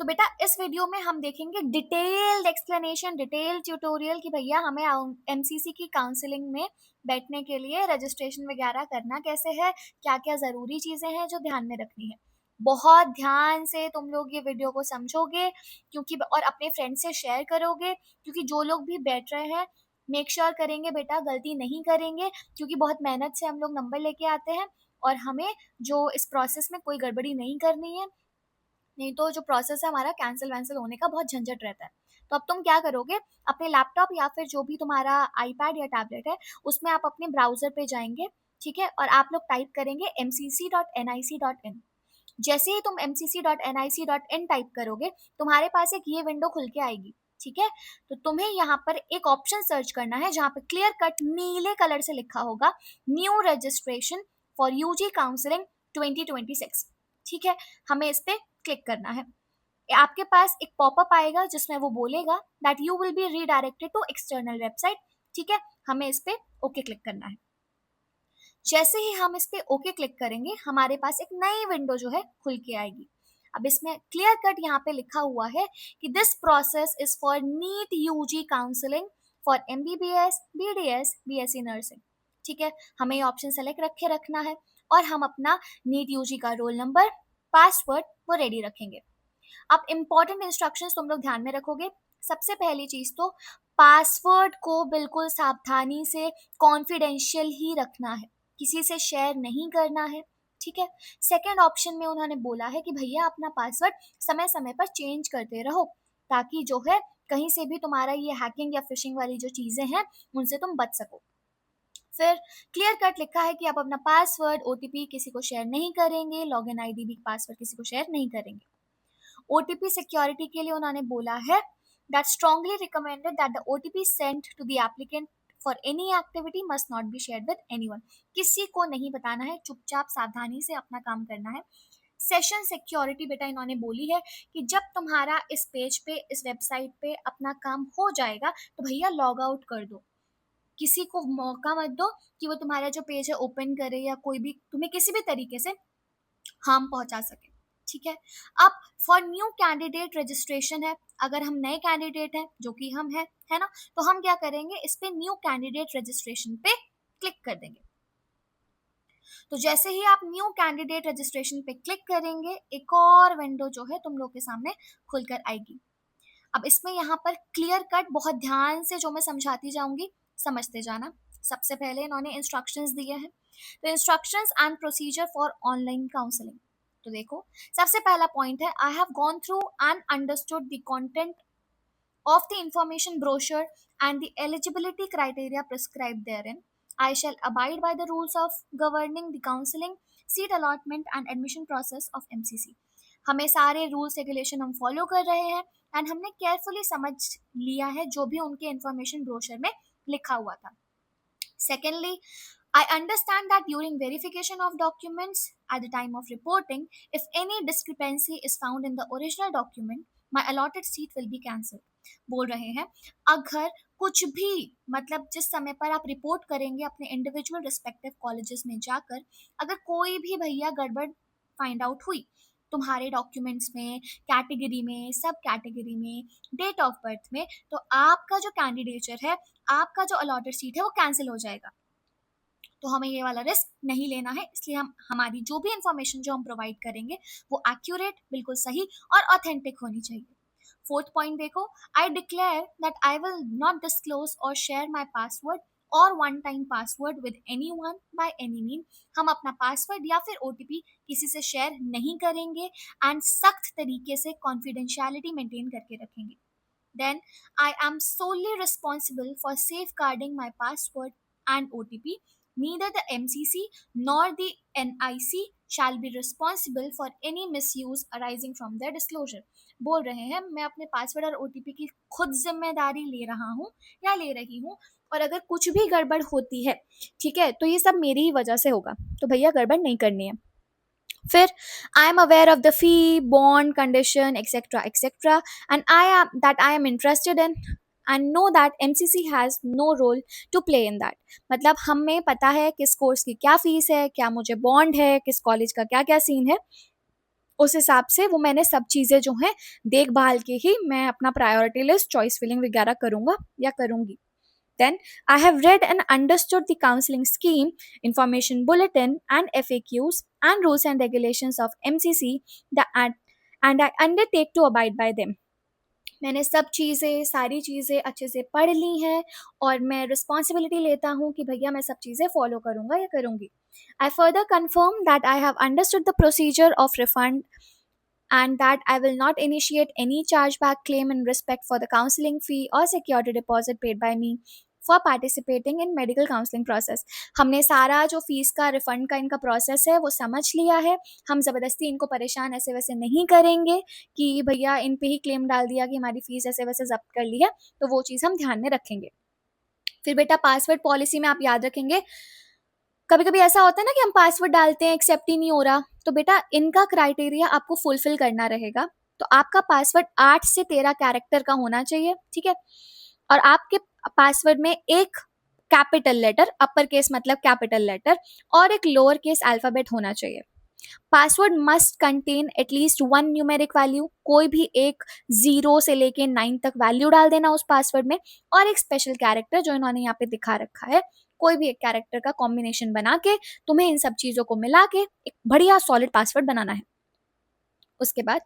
तो बेटा इस वीडियो में हम देखेंगे डिटेल्ड एक्सप्लेनेशन, डिटेल्ड ट्यूटोरियल कि भैया हमें एमसीसी की काउंसलिंग में बैठने के लिए रजिस्ट्रेशन वगैरह करना कैसे है, क्या क्या ज़रूरी चीज़ें हैं जो ध्यान में रखनी है। बहुत ध्यान से तुम लोग ये वीडियो को समझोगे क्योंकि और अपने फ्रेंड से शेयर करोगे, क्योंकि जो लोग भी बैठ रहे हैं मेक श्योर करेंगे बेटा गलती नहीं करेंगे, क्योंकि बहुत मेहनत से हम लोग नंबर लेके आते हैं और हमें जो इस प्रोसेस में कोई गड़बड़ी नहीं करनी है, नहीं तो जो प्रोसेस है हमारा कैंसिल वैंसिल होने का बहुत झंझट रहता है। तो अब तुम क्या करोगे, अपने लैपटॉप या फिर जो भी तुम्हारा आईपैड या टैबलेट है उसमें आप अपने ब्राउजर पे जाएंगे, ठीक है, और आप लोग टाइप करेंगे mcc.nic.in। जैसे ही तुम mcc.nic.in टाइप करोगे तुम्हारे पास एक ये विंडो खुल के आएगी, ठीक है। तो तुम्हें यहाँ पर एक ऑप्शन सर्च करना है जहाँ पे क्लियर कट नीले कलर से लिखा होगा new registration for UG counselling 2026, ठीक है। हमें इस पे क्लिक करना है। आपके पास एक पॉपअप आएगा जिसमें वो बोलेगा that you will be redirected to external website, ठीक है। हमें इस पे ओके क्लिक करना है। जैसे ही हम इस पे ओके क्लिक करेंगे हमारे पास एक नई विंडो जो है खुल के आएगी। अब इसमें क्लियर कट यहाँ पे लिखा हुआ है कि this process is for NEET UG counselling for MBBS, BDS, BSc nursing, ठीक है। हमें ये ऑप्शन सेलेक्ट रखे रखना है और हम अपना नीट यूजी का रोल नंबर, पासवर्ड वो रेडी रखेंगे। अब इम्पॉर्टेंट इंस्ट्रक्शंस तुम लोग ध्यान में रखोगे। सबसे पहली चीज तो पासवर्ड को बिल्कुल सावधानी से कॉन्फिडेंशियल ही रखना है, किसी से शेयर नहीं करना है, ठीक है। सेकेंड ऑप्शन में उन्होंने बोला है कि भैया अपना पासवर्ड समय समय पर चेंज करते रहो ताकि जो है कहीं से भी तुम्हारा ये हैकिंग या फिशिंग वाली जो चीजें हैं उनसे तुम बच सको। फिर क्लियर कट लिखा है कि आप अपना पासवर्ड, ओटीपी किसी को शेयर नहीं करेंगे, लॉगिन आईडी भी पासवर्ड किसी को शेयर नहीं करेंगे। ओटीपी सिक्योरिटी के लिए उन्होंने बोला है that strongly recommended that the OTP sent to the applicant for any activity must not be shared with anyone। किसी को नहीं बताना है, चुपचाप सावधानी से अपना काम करना है। सेशन सिक्योरिटी बेटा इन्होंने बोली है कि जब तुम्हारा इस पेज पे, इस वेबसाइट पे अपना काम हो जाएगा तो भैया लॉग आउट कर दो, किसी को मौका मत दो कि वो तुम्हारा जो पेज है ओपन करे या कोई भी तुम्हें किसी भी तरीके से हार्म पहुंचा सके, ठीक है। अब फॉर न्यू कैंडिडेट रजिस्ट्रेशन है, अगर हम नए कैंडिडेट हैं जो कि हम हैं, है ना, तो हम क्या करेंगे, इस पे न्यू कैंडिडेट रजिस्ट्रेशन पे क्लिक कर देंगे। तो जैसे ही आप न्यू कैंडिडेट रजिस्ट्रेशन पे क्लिक करेंगे एक और विंडो जो है तुम लोग के सामने खुलकर आएगी। अब इसमें यहाँ पर क्लियर कट बहुत ध्यान से जो मैं समझाती जाऊंगी समझते जाना। सबसे पहले इन्होंने इंस्ट्रक्शंस दिए हैं, तो instructions and procedure for online counselling. तो देखो सबसे पहला पॉइंट है I have gone through and understood the content of the information brochure and the eligibility criteria prescribed therein. I shall abide by the rules of governing the counseling, seat allotment and admission process of MCC। हमें सारे rules regulation हम follow कर रहे हैं and हमने carefully समझ लिया है जो भी उनके इंफॉर्मेशन ब्रोशर में लिखा हुआ था। Secondly, I understand that during verification of documents at the time of reporting, if any discrepancy is found in the original document, my allotted seat will be cancelled। बोल रहे हैं अगर कुछ भी मतलब जिस समय पर आप रिपोर्ट करेंगे अपने इंडिविजुअल रिस्पेक्टिव कॉलेजेस में जाकर, अगर कोई भी भैया गड़बड़ फाइंड आउट हुई तुम्हारे डॉक्यूमेंट्स में, कैटेगरी में, सब कैटेगरी में, डेट ऑफ बर्थ में, तो आपका जो कैंडिडेचर है, आपका जो अलॉटेड सीट है वो कैंसिल हो जाएगा। तो हमें ये वाला रिस्क नहीं लेना है, इसलिए हम हमारी जो भी इंफॉर्मेशन जो हम प्रोवाइड करेंगे वो एक्यूरेट, बिल्कुल सही और ऑथेंटिक होनी चाहिए। फोर्थ पॉइंट देखो, I declare that I will not disclose और शेयर माई पासवर्ड और one time password with any one by any mean. हम अपना पासवर्ड या फिर ओटीपी किसी से शेयर नहीं करेंगे एंड सख्त तरीके से कॉन्फिडेंशियलिटी मेंटेन करके रखेंगे। Then I am solely responsible for safeguarding my password and OTP. Neither the MCC nor the NIC shall be responsible for any misuse arising from their disclosure। बोल रहे हैं मैं अपने पासवर्ड और ओटीपी की खुद जिम्मेदारी ले रहा हूँ या ले रही हूँ, और अगर कुछ भी गड़बड़ होती है, ठीक है, तो ये सब मेरी ही वजह से होगा, तो भैया गड़बड़ नहीं करनी है। फिर I am aware of the fee, bond condition etcetera etcetera and I am interested in and know that MCC has no role to play in that. मतलब हमें पता है किस कोर्स की क्या फीस है, क्या मुझे बॉन्ड है, किस कॉलेज का क्या क्या सीन है, उस हिसाब से वो मैंने सब चीज़ें जो हैं देखभाल के ही मैं अपना प्रायोरिटी लिस्ट, चॉइस फिलिंग वगैरह करूँगा या करूँगी. Then, I have read and understood the counseling scheme, information bulletin, and FAQs and rules and regulations of MCC, and I undertake to abide by them. मैंने सब चीज़ें, सारी चीज़ें अच्छे से पढ़ ली हैं और मैं रिस्पॉन्सिबिलिटी लेता हूँ कि भैया मैं सब चीज़ें फॉलो करूँगा या करूँगी. I further confirm that I have understood the procedure of refund and that I will not initiate any chargeback claim in respect for the counseling fee or security deposit paid by me for participating in medical counseling process. हमने सारा जो fees का refund का इनका process है वो समझ लिया है. हम ज़बरदस्ती इनको परेशान ऐसे वैसे नहीं करेंगे कि भैया इन पे ही क्लेम डाल दिया कि हमारी फीस ऐसे वैसे जब्त कर ली है, तो वो चीज़ हम ध्यान में रखेंगे. फिर बेटा पासवर्ड पॉलिसी में आप याद रखेंगे, कभी कभी ऐसा होता है ना कि हम पासवर्ड डालते हैं, एक्सेप्ट ही नहीं हो रहा, तो बेटा इनका क्राइटेरिया आपको फुलफिल करना रहेगा. तो आपका पासवर्ड 8 से 13 कैरेक्टर का होना चाहिए, ठीक है. और आपके पासवर्ड में एक कैपिटल लेटर, अपर केस मतलब कैपिटल लेटर, और एक लोअर केस अल्फाबेट होना चाहिए. Password must contain at least 1 numeric value, कोई भी एक 0 से लेके 9 तक वैल्यू डाल देना उस पासवर्ड में, और एक स्पेशल कैरेक्टर जो इन्होंने यहाँ पे दिखा रखा है, कोई भी एक कैरेक्टर का कॉम्बिनेशन बना के तुम्हें इन सब चीज़ों को मिला के एक बढ़िया सॉलिड पासवर्ड बनाना है. उसके बाद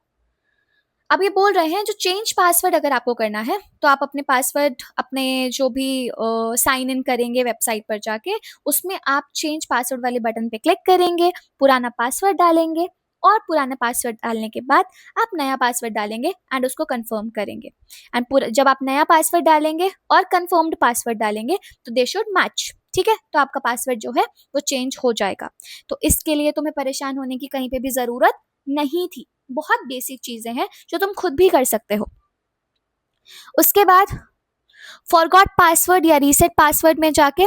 अब ये बोल रहे हैं जो चेंज पासवर्ड अगर आपको करना है तो आप अपने पासवर्ड, अपने जो भी साइन इन करेंगे वेबसाइट पर जाके, उसमें आप चेंज पासवर्ड वाले बटन पे क्लिक करेंगे, पुराना पासवर्ड डालेंगे और पुराना पासवर्ड डालने के बाद आप नया पासवर्ड डालेंगे एंड उसको कंफर्म करेंगे. एंड जब आप नया पासवर्ड डालेंगे और कंफर्म्ड पासवर्ड डालेंगे तो दे शुड मैच, ठीक है. तो आपका पासवर्ड जो है वो चेंज हो जाएगा. तो इसके लिए तुम्हें परेशान होने की कहीं पे भी ज़रूरत नहीं थी. बहुत बेसिक चीजें हैं जो तुम खुद भी कर सकते हो. उसके बाद फॉरगॉट पासवर्ड या रीसेट पासवर्ड में जाके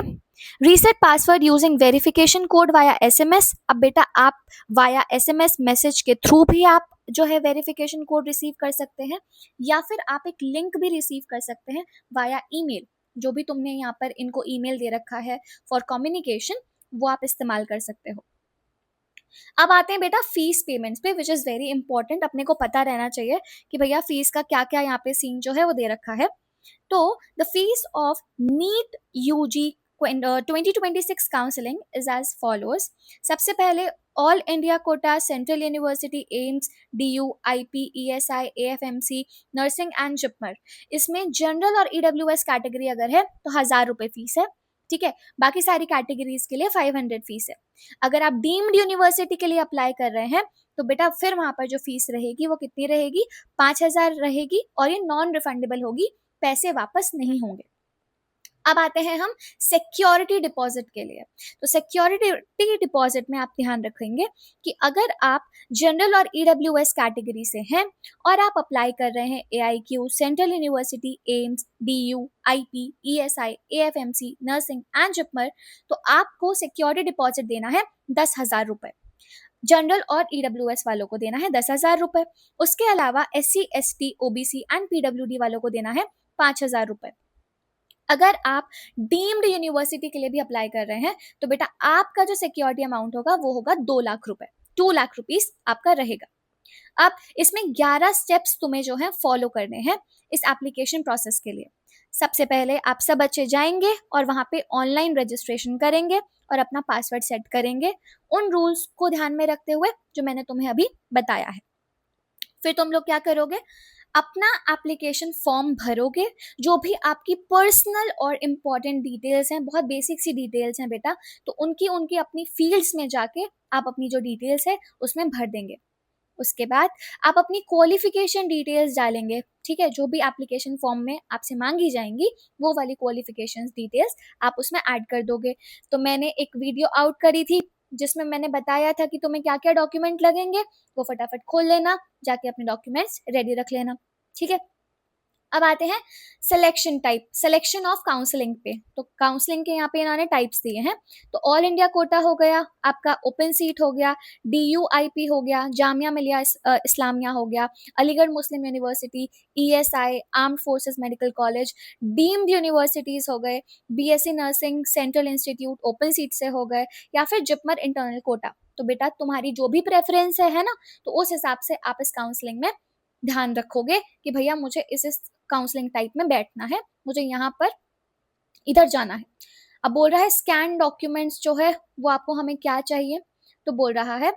reset password using verification code via SMS. अब बेटा आप वाया एसएमएस मैसेज के थ्रू भी आप जो है वेरिफिकेशन कोड रिसीव कर सकते हैं, या फिर आप एक लिंक भी रिसीव कर सकते हैं वाया ईमेल. जो भी तुमने यहाँ पर इनको ईमेल दे रखा है फॉर कम्युनिकेशन, वो आप इस्तेमाल कर सकते हो. अब आते हैं बेटा फीस पेमेंट्स पे, विच इज़ वेरी इंपॉर्टेंट. अपने को पता रहना चाहिए कि भैया फीस का क्या क्या यहाँ पे सीन जो है वो दे रखा है. तो the fees of NEET UG 2026 counselling is as follows. सबसे पहले all India quota central university AIIMS DU IP ESI AFMC nursing and JIPMER. इसमें जनरल और EWS कैटेगरी अगर है तो 1,000 रुपये फीस है, ठीक है. बाकी सारी कैटेगरीज के लिए 500 फीस है. अगर आप डीम्ड यूनिवर्सिटी के लिए अप्लाई कर रहे हैं तो बेटा फिर वहां पर जो फीस रहेगी वो कितनी रहेगी, 5,000 रहेगी, और ये नॉन रिफंडेबल होगी, पैसे वापस नहीं होंगे. अब आते हैं हम सिक्योरिटी डिपॉजिट के लिए. तो सिक्योरिटी डिपॉजिट में आप ध्यान रखेंगे कि अगर आप जनरल और EWS कैटेगरी से हैं और आप अप्लाई कर रहे हैं AIQ central university AIIMS DU IP ESI AFMC nursing and JIPMER, तो आपको सिक्योरिटी डिपॉजिट देना है 10,000 रुपए. जनरल और EWS वालों को देना है 10,000 रुपए. उसके अलावा SC ST OBC and PWD वालों को देना है 5,000 रुपए. अगर आप डीम्ड यूनिवर्सिटी के लिए भी अप्लाई कर रहे हैं तो बेटा आपका जो सिक्योरिटी अमाउंट होगा वो होगा 2 लाख रुपए, 2 लाख रुपीस आपका रहेगा. अब इसमें 11 स्टेप्स तुम्हें जो है फॉलो करने हैं इस एप्लीकेशन प्रोसेस के लिए. सबसे पहले आप सब बच्चे जाएंगे और वहां पे ऑनलाइन रजिस्ट्रेशन करेंगे और अपना पासवर्ड सेट करेंगे उन रूल्स को ध्यान में रखते हुए जो मैंने तुम्हें अभी बताया है. फिर तुम लोग क्या करोगे, अपना एप्लीकेशन फॉर्म भरोगे. जो भी आपकी पर्सनल और इम्पॉर्टेंट डिटेल्स हैं, बहुत बेसिक सी डिटेल्स हैं बेटा, तो उनकी उनकी अपनी फील्ड्स में जाके आप अपनी जो डिटेल्स है उसमें भर देंगे. उसके बाद आप अपनी क्वालिफिकेशन डिटेल्स डालेंगे, ठीक है. जो भी एप्लीकेशन फॉर्म में आपसे मांगी जाएंगी वो वाली क्वालिफिकेशन डिटेल्स आप उसमें ऐड कर दोगे. तो मैंने एक वीडियो आउट करी थी जिसमें मैंने बताया था कि तुम्हें क्या क्या डॉक्यूमेंट लगेंगे, वो फटाफट खोल लेना, जाके अपने डॉक्यूमेंट्स रेडी रख लेना, ठीक है. अब आते हैं selection type, selection of counselling पे। तो काउंसलिंग के यहाँ पे इन्होंने टाइप्स दिए हैं। तो ऑल इंडिया कोटा हो गया, आपका ओपन सीट हो गया, DUIP हो गया, जामिया मिलिया इस्लामिया हो गया, Aligarh Muslim university, ESI, armed forces medical college, deemed universities हो गए, BSc nursing central institute open seat से हो गए, या फिर जिपमर इंटरनल कोटा। तो बेटा तुम्हारी जो भी प्रेफरेंस है ना, तो उस हिसाब से आप इस काउंसलिंग में ध्यान रखोगे कि भैया मुझे इस काउंसलिंग टाइप में बैठना है, मुझे यहाँ पर इधर जाना है। अब बोल रहा है स्कैन डॉक्यूमेंट्स जो है वो आपको हमें क्या चाहिए, तो बोल रहा है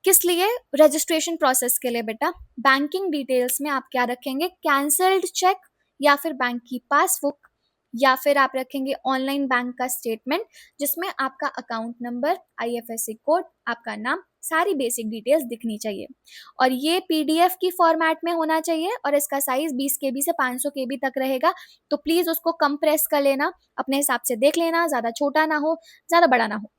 किस लिए, रजिस्ट्रेशन प्रोसेस के लिए बेटा। बैंकिंग डिटेल्स में आप क्या रखेंगे, कैंसल्ड चेक या फिर बैंक की पासबुक, या फिर आप रखेंगे ऑनलाइन बैंक का स्टेटमेंट जिसमें आपका अकाउंट नंबर, IFSC कोड, आपका नाम, सारी बेसिक डिटेल्स दिखनी चाहिए। और ये PDF की फॉर्मेट में होना चाहिए और इसका साइज 20 KB से 500 KB तक रहेगा। तो प्लीज उसको कंप्रेस कर लेना, अपने हिसाब से देख लेना, ज्यादा छोटा ना हो ज्यादा बड़ा ना हो।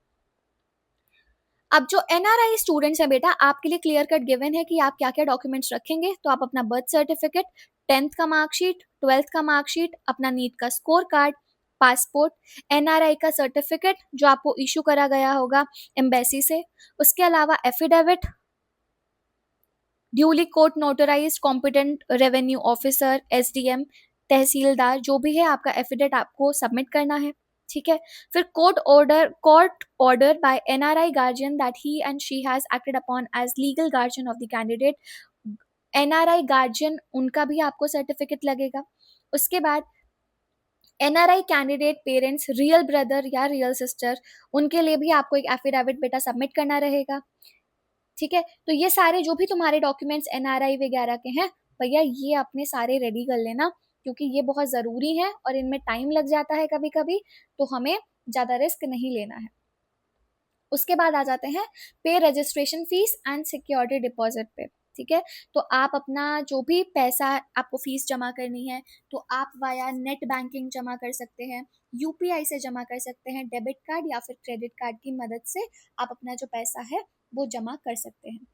अब जो NRI स्टूडेंट्स हैं बेटा, आपके लिए क्लियर कट गिवन है कि आप क्या क्या डॉक्यूमेंट्स रखेंगे। तो आप अपना बर्थ सर्टिफिकेट, 10th का मार्कशीट, 12th का मार्कशीट, अपना नीट का स्कोर कार्ड, पासपोर्ट, NRI का सर्टिफिकेट जो आपको इशू करा गया होगा एम्बेसी से, उसके अलावा affidavit, duly court notarised competent revenue officer, SDM, तहसीलदार, जो भी है आपका एफिडेविट आपको सबमिट करना है। ठीक है। फिर court order by NRI guardian that he and she has acted upon as legal guardian of the candidate. NRI guardian उनका भी आपको सर्टिफिकेट लगेगा। उसके बाद NRI candidate parents, real brother या रियल सिस्टर, उनके लिए भी आपको एक एफिडेविट बेटा सबमिट करना रहेगा। ठीक है। तो ये सारे जो भी तुम्हारे डॉक्यूमेंट्स NRI वगैरह के हैं भैया, ये अपने सारे रेडी कर लेना, क्योंकि ये बहुत ज़रूरी है और इनमें टाइम लग जाता है कभी कभी, तो हमें ज़्यादा रिस्क नहीं लेना है। उसके बाद आ जाते हैं पे registration fees and security deposit पे। ठीक है। तो आप अपना जो भी पैसा आपको फीस जमा करनी है, तो आप वाया नेट बैंकिंग जमा कर सकते हैं, UPI से जमा कर सकते हैं, डेबिट कार्ड या फिर क्रेडिट कार्ड की मदद से आप अपना जो पैसा है वो जमा कर सकते हैं।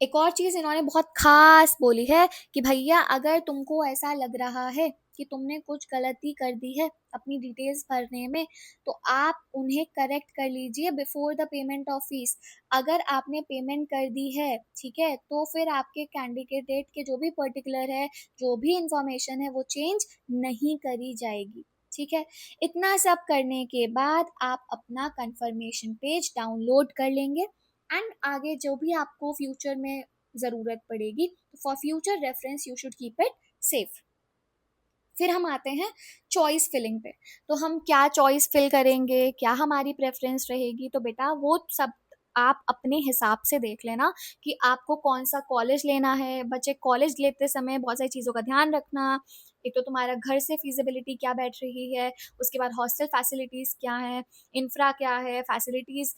एक और चीज इन्होंने बहुत खास बोली है कि भैया अगर तुमको ऐसा लग रहा है कि तुमने कुछ गलती कर दी है अपनी डिटेल्स भरने में, तो आप उन्हें करेक्ट कर लीजिए before the payment of fees. अगर आपने पेमेंट कर दी है, ठीक है, तो फिर आपके कैंडिडेट के जो भी पर्टिकुलर है, जो भी इंफॉर्मेशन है, वो चेंज नहीं करी जाएगी। ठीक है। इतना सब करने के बाद आप अपना कंफर्मेशन पेज डाउनलोड कर लेंगे एंड आगे जो भी आपको फ्यूचर में ज़रूरत पड़ेगी, for future reference you should keep it safe. फिर हम आते हैं चॉइस फिलिंग पे। तो हम क्या चॉइस फिल करेंगे, क्या हमारी प्रेफरेंस रहेगी, तो बेटा वो सब आप अपने हिसाब से देख लेना कि आपको कौन सा कॉलेज लेना है। बच्चे कॉलेज लेते समय बहुत सारी चीज़ों का ध्यान रखना। एक तो तुम्हारा घर से फिजिबिलिटी क्या बैठ रही है, उसके बाद हॉस्टल फैसिलिटीज़ क्या है, इंफ्रा क्या है, फैसिलिटीज़,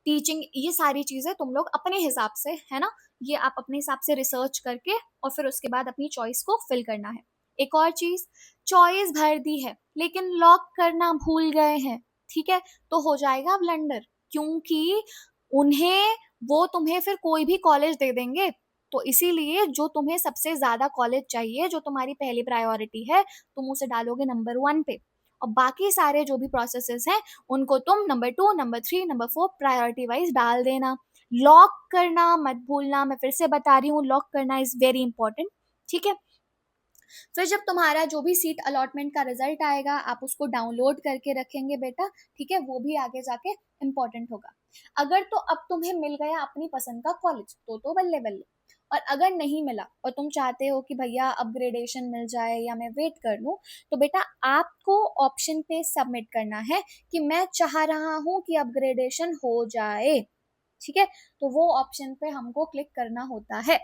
टीचिंग, ये सारी चीज़ें तुम लोग अपने हिसाब से, है ना, ये आप अपने हिसाब से रिसर्च करके और फिर उसके बाद अपनी चॉइस को फिल करना है। एक और चीज़, चॉइस भर दी है लेकिन लॉक करना भूल गए हैं, ठीक है, तो हो जाएगा ब्लंडर, क्योंकि उन्हें वो तुम्हें फिर कोई भी कॉलेज दे देंगे। तो इसीलिए जो तुम्हें सबसे ज़्यादा कॉलेज चाहिए, जो तुम्हारी पहली प्रायोरिटी है, तुम उसे डालोगे नंबर 1 पे, और बाकी सारे जो भी प्रोसेसेस हैं उनको तुम number 2, number 3, number 4 priority wise डाल देना। लॉक करना मत भूलना, मैं फिर से बता रही हूँ, लॉक करना इज वेरी इंपॉर्टेंट। ठीक है। फिर जब तुम्हारा जो भी सीट अलॉटमेंट का रिजल्ट आएगा, आप उसको डाउनलोड करके रखेंगे बेटा, ठीक है, वो भी आगे जाके इम्पोर्टेंट होगा। अगर तो अब तुम्हें मिल गया अपनी पसंद का कॉलेज तो बल्ले बल्ले, और अगर नहीं मिला और तुम चाहते हो कि भैया अपग्रेडेशन मिल जाए या मैं वेट कर लूँ, तो बेटा आपको ऑप्शन पे सबमिट करना है कि मैं चाह रहा हूँ कि अपग्रेडेशन हो जाए। ठीक है। तो वो ऑप्शन पे हमको क्लिक करना होता है।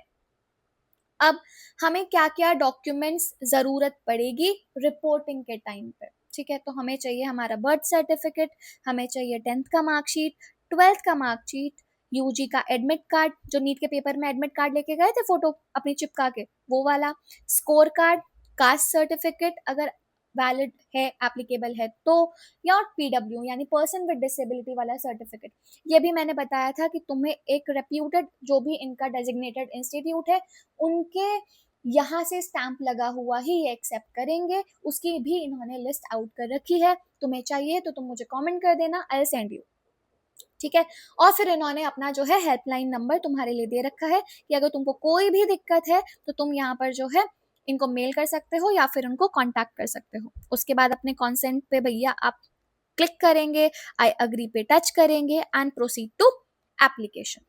अब हमें क्या क्या डॉक्यूमेंट्स ज़रूरत पड़ेगी रिपोर्टिंग के टाइम पे, ठीक है, तो हमें चाहिए हमारा बर्थ सर्टिफिकेट, हमें चाहिए 10th का मार्कशीट, 12th का मार्कशीट, UG का एडमिट कार्ड, जो नीट के पेपर में एडमिट कार्ड लेके गए थे फोटो अपनी चिपका के, वो वाला, स्कोर कार्ड, कास्ट सर्टिफिकेट अगर वैलिड है, एप्लीकेबल है तो, या पीडब्ल्यू यानी पर्सन विद डिसेबिलिटी वाला सर्टिफिकेट। ये भी मैंने बताया था कि तुम्हें एक रेप्यूटेड जो भी इनका डेजिग्नेटेड इंस्टीट्यूट है उनके यहाँ से स्टैंप लगा हुआ ही ये एक्सेप्ट करेंगे, उसकी भी इन्होंने लिस्ट आउट कर रखी है। तुम्हें चाहिए तो तुम मुझे कमेंट कर देना, आई सेंड यू। ठीक है। और फिर इन्होंने अपना जो है हेल्पलाइन नंबर तुम्हारे लिए दे रखा है कि अगर तुमको कोई भी दिक्कत है तो तुम यहाँ पर जो है इनको मेल कर सकते हो या फिर उनको कांटेक्ट कर सकते हो। उसके बाद अपने कॉन्सेंट पे भैया आप क्लिक करेंगे, आई अग्री पे टच करेंगे एंड प्रोसीड टू एप्लीकेशन।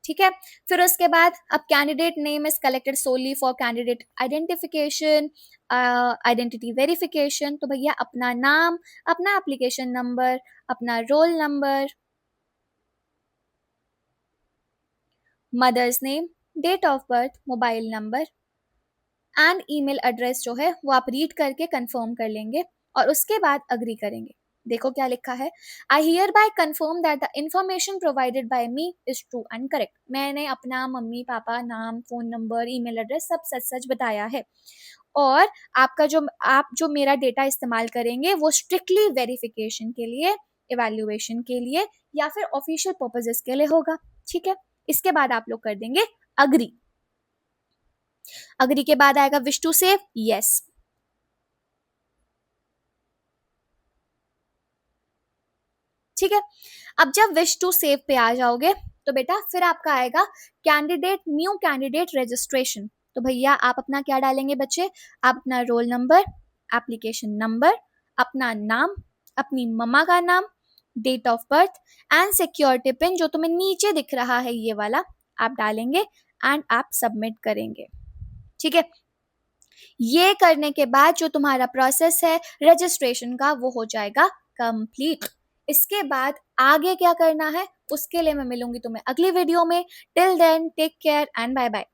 ठीक है। फिर उसके बाद अब candidate name is collected solely for candidate identification, identity verification. तो भैया अपना नाम, अपना एप्लीकेशन नंबर, अपना roll number, mother's name, date of birth, mobile number and email address जो है वो आप रीड करके कंफर्म कर लेंगे और उसके बाद अग्री करेंगे। देखो क्या लिखा है, I hear bye confirm that the information provided by me is true and correct. मैंने अपना मम्मी पापा नाम, फोन नंबर, ईमेल एड्रेस सब सच सच बताया है और आपका जो आप जो मेरा डेटा इस्तेमाल करेंगे वो स्ट्रिक्टली वेरिफिकेशन के लिए, इवैल्यूएशन के लिए या फिर ऑफिशियल पर्पसेस के लिए होगा। ठीक है। इसके बाद आप लोग कर देंगे अग्री। अग्री के बाद आएगा विश टू सेव, यस। ठीक है। अब जब विश टू सेव पे आ जाओगे तो बेटा फिर आपका आएगा कैंडिडेट, न्यू कैंडिडेट रजिस्ट्रेशन। तो भैया आप अपना क्या डालेंगे बच्चे, आप अपना रोल नंबर, एप्लीकेशन नंबर, अपना नाम, अपनी मम्मा का नाम, date of birth and security pin जो तुम्हें नीचे दिख रहा है ये वाला आप डालेंगे एंड आप सबमिट करेंगे। ठीक है। ये करने के बाद जो तुम्हारा प्रोसेस है रजिस्ट्रेशन का वो हो जाएगा कंप्लीट। इसके बाद आगे क्या करना है उसके लिए मैं मिलूंगी तुम्हें अगली वीडियो में। Till then take care and bye bye.